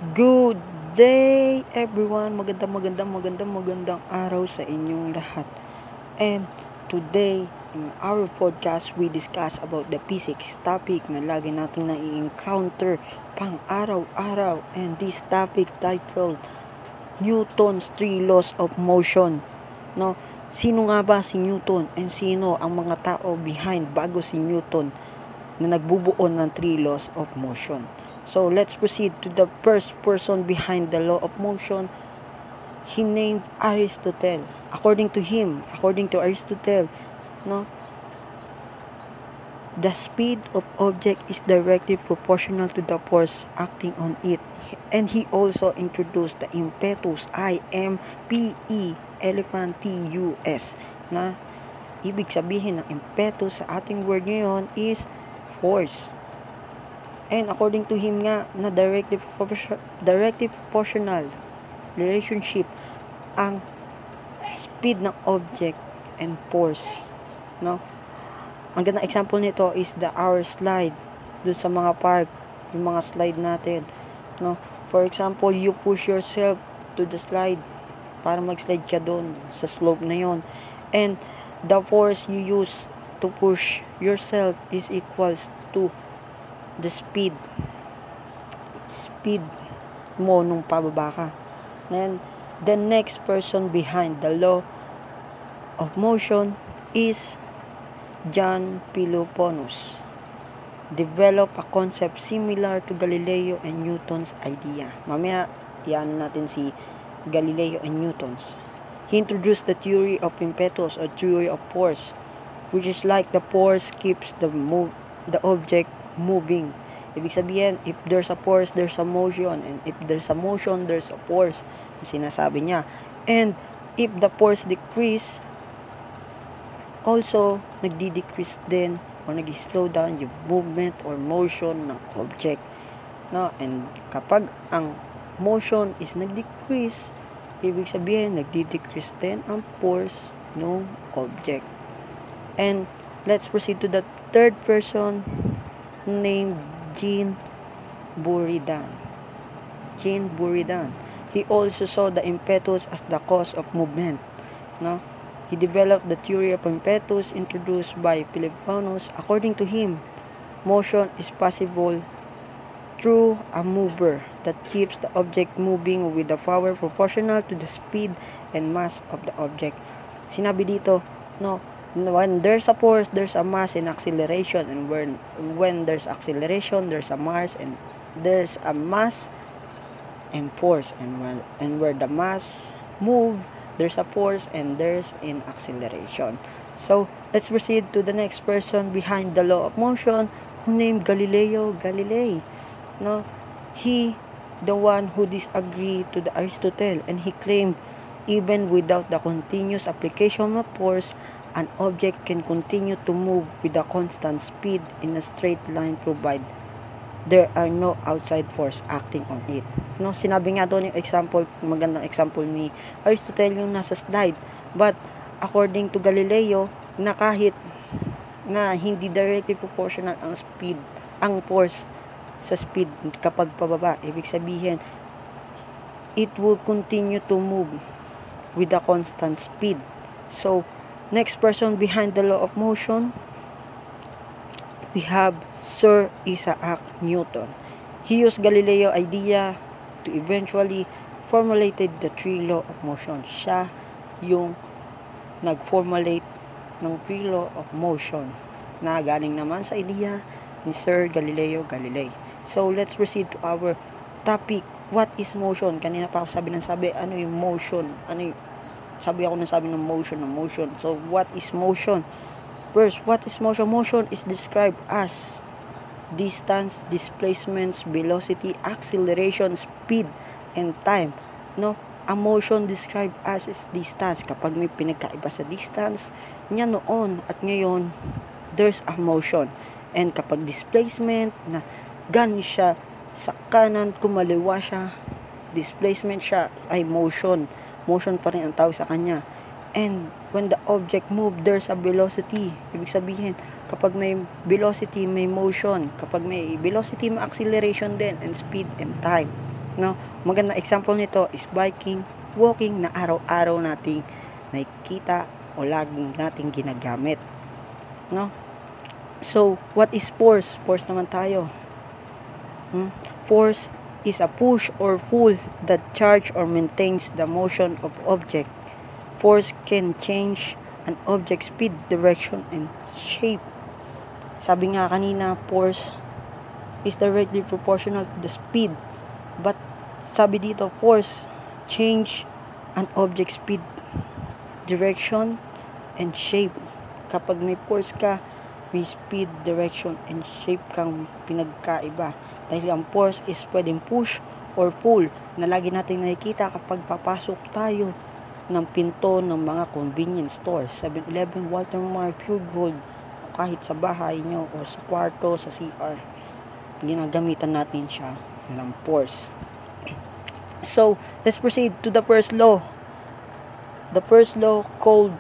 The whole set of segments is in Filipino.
Good day everyone! Magandang araw sa inyong lahat. And today, in our podcast, we discuss about the physics topic na lagi natin na-encounter pang araw-araw. And this topic titled Newton's 3 Laws of Motion. No? Sino nga ba si Newton and sino ang mga tao behind bago si Newton na nagbubuo ng 3 laws of motion? So let's proceed to the first person behind the law of motion. He named Aristotle. According to Aristotle, no, the speed of object is directly proportional to the force acting on it. And he also introduced the impetus, I-M-P-E, elephant T-U-S, na ibig sabihin ng impetus sa ating word ngayon is force. And according to him nga, na directly proportional relationship ang speed ng object and force. No? Ang gandang example nito is our slide dun sa mga park, yung mga slide natin. No? For example, you push yourself to the slide para mag-slide ka dun sa slope na yon. And the force you use to push yourself is equals to the speed mo nung pababa ka. Then the next person behind the law of motion is John Peloponus. Develop a concept similar to Galileo and Newton's idea. Mamaya yan natin si Galileo and Newton's. He introduced the theory of impetus or theory of force, which is like the force keeps the object moving. Ibig sabihin, if there's a force, there's a motion. And if there's a motion, there's a force. Sinasabi niya. And if the force decrease, also, nagdi-decrease din o nag-slow down yung movement or motion ng object. No? And kapag ang motion is nag-decrease, ibig sabihin, nagdi-decrease din ang force ng object. And let's proceed to the third person named Jean Buridan. He also saw the impetus as the cause of movement. No? He developed the theory of impetus introduced by Peloponus. According to him, motion is possible through a mover that keeps the object moving with the power proportional to the speed and mass of the object. Sinabi dito, no, when there's a force, there's a mass and acceleration, and when there's acceleration, there's a mass and force, and where the mass move, there's a force and there's an acceleration. So let's proceed to the next person behind the law of motion, who named Galileo Galilei. No, he the one who disagreed to the Aristotle, and he claimed even without the continuous application of force, an object can continue to move with a constant speed in a straight line provided there are no outside force acting on it. No, sinabi nga doon yung example, magandang example ni Aristotle yung nasa slide. But according to Galileo, na kahit na hindi directly proportional ang force sa speed kapag pababa, ibig sabihin it will continue to move with a constant speed. So next person behind the law of motion, we have Sir Isaac Newton. He used Galileo idea to eventually formulated the 3 law of motion. Siya yung nag-formulate ng 3 law of motion na galing naman sa idea ni Sir Galileo Galilei. So let's proceed to our topic. What is motion? Kanina pa ako sabi, ano yung motion? Sabi ng motion. So, what is motion? First, what is motion? Motion is described as distance, displacements, velocity, acceleration, speed, and time. No? A motion described as is distance. Kapag may pinagkaiba sa distance, niya noon at ngayon, there's a motion. And kapag displacement, na galing siya sa kanan, kumaliwa siya, displacement siya ay motion. Motion pa rin ang tawag sa kanya. And when the object move, there's a velocity. Ibig sabihin, kapag may velocity, may motion. Kapag may velocity, may acceleration din, and speed and time. No? Magandang example nito is biking, walking na araw-araw nating nakikita o laging nating ginagamit. No? So, what is force? Force naman tayo. Force is a push or pull that charge or maintains the motion of object. Force can change an object's speed, direction, and shape. Sabi nga kanina, force is directly proportional to the speed. But sabi dito, force change an object's speed, direction, and shape. Kapag may force ka, may speed, direction, and shape kang pinagkaiba. Dahil ang force is pwedeng push or pull na lagi natin nakikita kapag papasok tayo ng pinto ng mga convenience stores, 7-Eleven, Walter Mart, Pure Gold, kahit sa bahay nyo o sa kwarto, sa CR, ginagamitan natin siya ng force. So, let's proceed to the first law. The first law called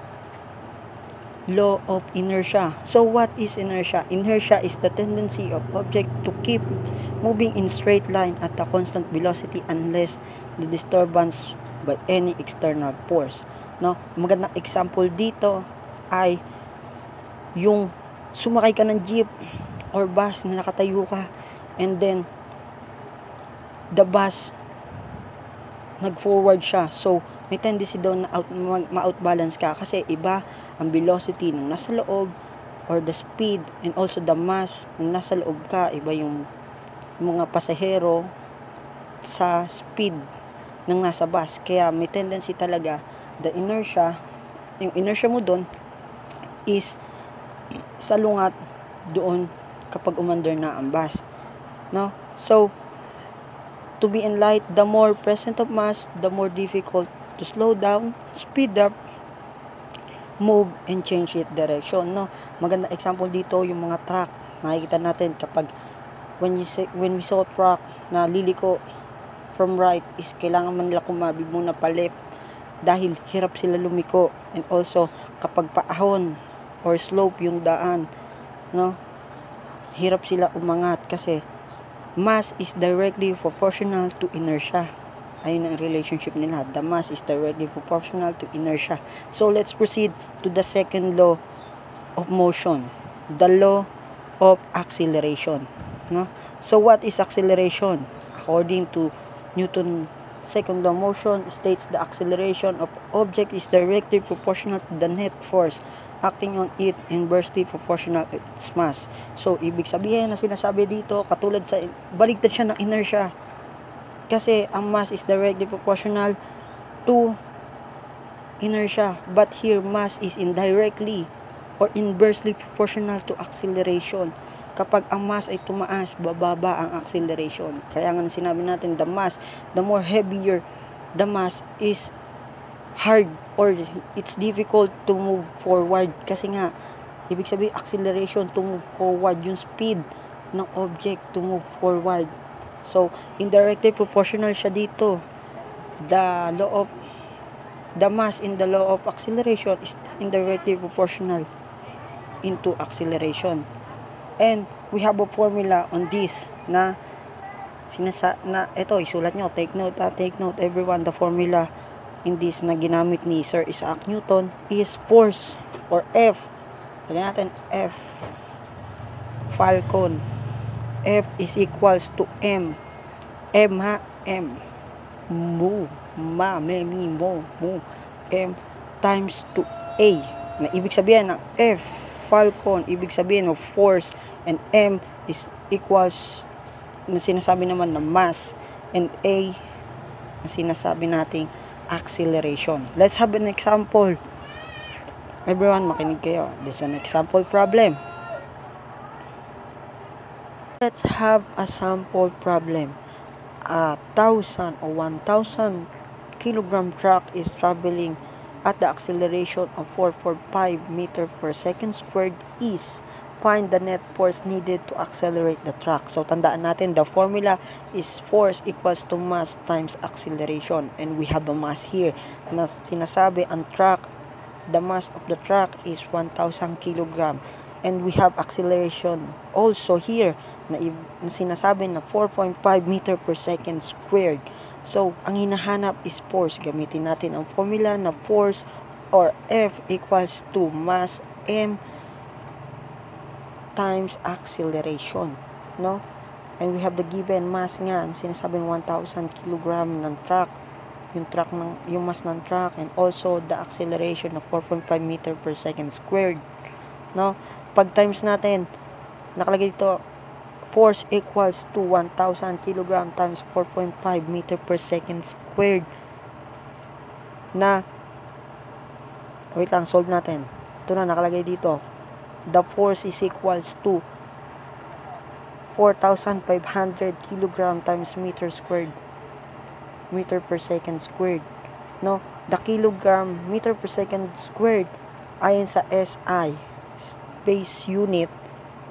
law of inertia. So, what is inertia? Inertia is the tendency of object to keep moving in straight line at a constant velocity unless the disturbance by any external force. No, magandang example dito ay yung sumakay ka ng jeep or bus na nakatayo ka, and then the bus nag-forward siya. So, may tendency daw na ma-outbalance ka kasi iba ang velocity ng nasa loob or the speed and also the mass ng nasa loob ka, iba yung mga pasahero sa speed ng nasa bus. Kaya may tendency talaga the inertia, yung inertia mo doon is salungat doon kapag umandar na ang bus. No? So, to be in light, the more present of mass, the more difficult to slow down, speed up, move, and change its direction. No? Maganda example dito yung mga truck. Nakikita natin kapag when we saw truck na liliko from right is kailangan man nila kumabi muna pa left dahil hirap sila lumiko, and also kapag paahon or slope yung daan, no, hirap sila umangat kasi mass is directly proportional to inertia. Ayun ang relationship nila. The mass is directly proportional to inertia. So let's proceed to the second law of motion, the law of acceleration. No? So what is acceleration? According to Newton's second law of motion states the acceleration of object is directly proportional to the net force acting on it, inversely proportional to its mass. So ibig sabihin na sinasabi dito, katulad sa baligtad siya ng inertia. Kasi ang mass is directly proportional to inertia, but here mass is indirectly or inversely proportional to acceleration. Kapag ang mass ay tumaas, bababa ang acceleration. Kaya nga sinabi natin, the mass, the more heavier the mass is hard or it's difficult to move forward. Kasi nga, ibig sabihin, acceleration to move forward, yung speed ng object to move forward. So, indirectly proportional siya dito. The law of the mass in the law of acceleration is indirectly proportional into acceleration. And we have a formula on this na ito, isulat nyo, take note everyone. The formula in this na ginamit ni Sir Isaac Newton is force or F. Lagyan natin F. Falcon. F is equals to M. M ha, M. Move. Ma, me, mi, mo, move. M times to A. Na ibig sabihin ng F, Falcon, ibig sabihin of force, and M is equals na sinasabi naman ng mass, and A na sinasabi nating acceleration. Let's have an example. Everyone, makinig kayo. This is an example problem. Let's have a sample problem. A 1,000 or 1,000 kilogram truck is traveling at the acceleration of 445 meter per second squared is find the net force needed to accelerate the truck. So, tandaan natin, the formula is force equals to mass times acceleration. And we have a mass here na sinasabi ang truck, the mass of the truck is 1,000 kilogram. And we have acceleration also here na sinasabi na 4.5 meter per second squared. So, ang hinahanap is force. Gamitin natin ang formula na force or F equals to mass M times acceleration, no? And we have the given mass nga, sinasabing 1,000 kilogram ng truck, yung mass ng truck, and also the acceleration of 4.5 meter per second squared, no? Pag times natin, nakalagay dito, force equals to 1,000 kilogram times 4.5 meter per second squared, na, wait lang, solve natin. Ito na, nakalagay dito, the force is equals to 4,500 kilogram times meter per second squared, no? The kilogram meter per second squared ayon sa SI space unit,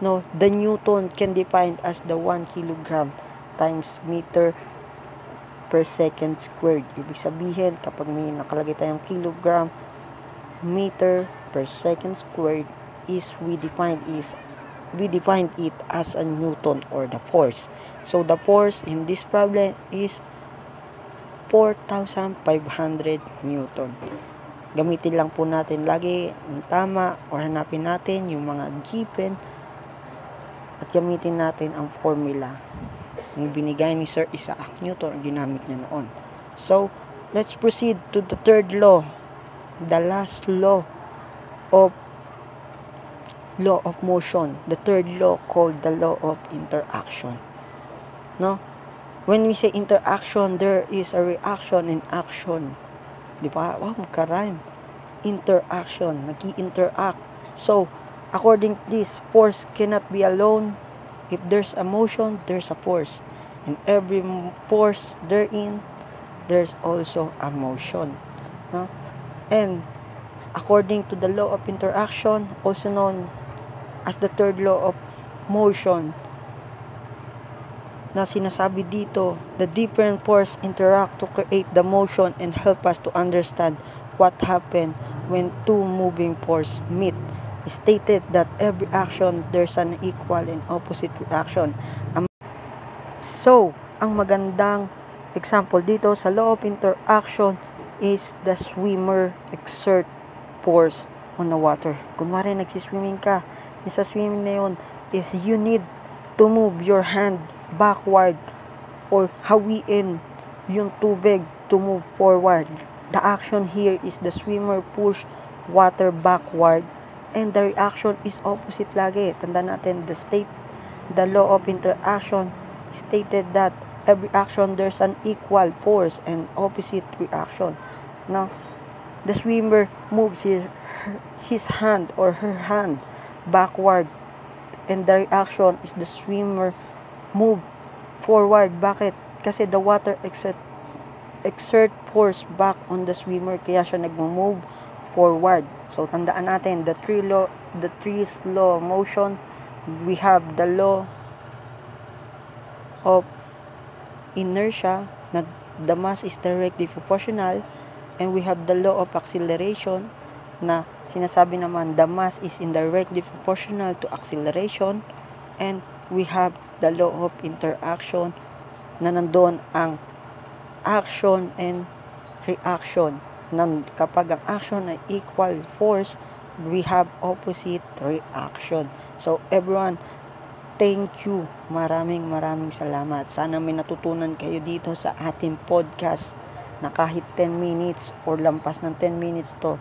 no? The Newton can defined as the 1 kilogram times meter per second squared. Ibig sabihin, kapag may nakalagay tayong kilogram meter per second squared, we defined it as a Newton or the force. So the force in this problem is 4,500 Newton. Gamitin lang po natin lagi ang tama or hanapin natin yung mga given at gamitin natin ang formula yung binigay ni Sir Isaac Newton, ginamit niya noon. So, let's proceed to the third law, the last law of motion, the third law called the law of interaction, no? When we say interaction, there is a reaction and action. Di ba? Wow, magka-rhyme. Interaction, nag-i-interact. So, according to this, force cannot be alone. If there's a motion, there's a force. In every force therein, there's also a motion. No? And according to the law of interaction, also known as the third law of motion, na sinasabi dito, the different force interact to create the motion and help us to understand what happened when two moving force meet. Stated that every action there's an equal and opposite reaction. So, ang magandang example dito sa law of interaction is the swimmer exert force on the water. Kunwari nagsiswimming ka, sa swimming na yun is you need to move your hand backward or hawiin yung tubig to move forward. The action here is the swimmer push water backward and the reaction is opposite lagi. Tandaan natin, the law of interaction stated that every action there's an equal force and opposite reaction. Now, the swimmer moves his hand or her hand backward and the reaction is the swimmer move forward. Bakit? Kasi the water exert force back on the swimmer, kaya siya nag-move forward. So tandaan natin the three law of motion. We have the law of inertia, na the mass is directly proportional, and we have the law of acceleration, na sinasabi naman the mass is indirectly proportional to acceleration, and we have the law of interaction, na nandoon ang action and reaction. Kapag ang action ay equal force, we have opposite reaction. So everyone, thank you. Maraming salamat. Sana may natutunan kayo dito sa ating podcast, na kahit 10 minutes or lampas ng 10 minutes to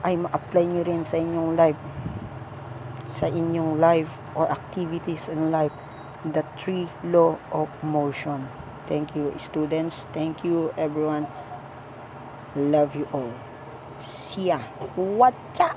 ay ma-apply nyo rin sa inyong life or activities in life, the three law of motion. Thank you, students. Thank you, everyone. Love you all. See ya. Whatcha?